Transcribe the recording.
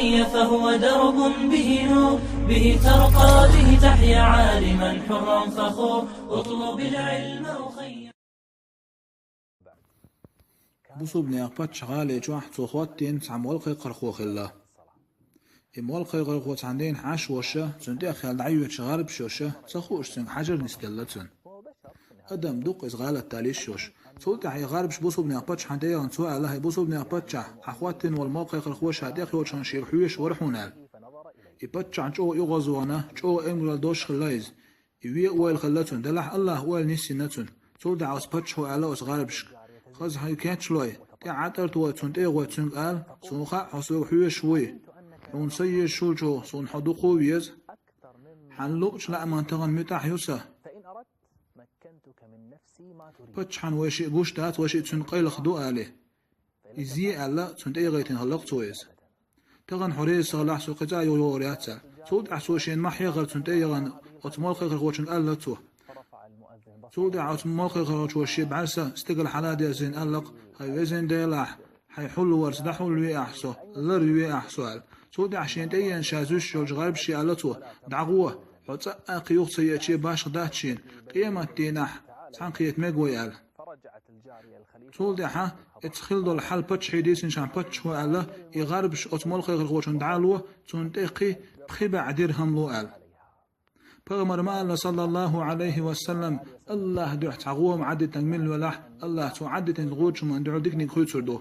أخي فهو درب به نور، به ترقى به تحيا عالما حرا فخور. اطلب العلم أخي. بوصو بني أقبات شغالي جواح توخواتين تعمول قيقر خوخ الله إموال قيقر خوات عندين حاش وشة تندي أخي العيوة شغال بشوشة تخوش تن حجر نسكلتن أدم دوق إزغال التاليش شوش تقول تحي غاربش بوصو بني أقبات شحندية ونسوء الله بوصو بني أقبات شح أخواتين والمال قيقر خوش هادي أخي وشان شيرحويش ورحونال إبات شعن جو يغزوانا جو إمرال دوش خلايز يوي أويل خلتن دلح الله أويل نسي نتن تقول دعوس باتشو على أصغاربش خز هاي كانت شلوي تعتر تواتن واتن قال سنخا حسوي حوي شوي ونسي شوجو سن حدوقو ويز حنلوش لا منطقة متاح يوسا باتش حن وشي قوش دات وشي تنقيل خدو عليه يزي على تنتي غيتن هلق تويز تغن حريز صلاح سو قزا يورياتسا سود احسوشين محي غير تنتي غن وتمول خير خوشن قال تو سود عتمول خير خوشي بعرسا استقل حلادي زين قلق هاي وزن ديلاح حي حلو ورس دحول وي احسو لر وي احسوال سود عشان ديان شازوش شوج غرب شي على تو دعوه حتى قيوق سياتشي باش داتشين قيمة دينح سان قيت ميغويال تول دحا اتخيل دول حال باتش حيديسن شان باتش هو على يغربش اتمول خير خوشن دعالو تنتقي بخي بعدير هم لو ال بغمر ما صلى الله عليه وسلم الله دعت عغوم عدت من الولاح الله تعدت الغوش من دعو ديك نيكوتردو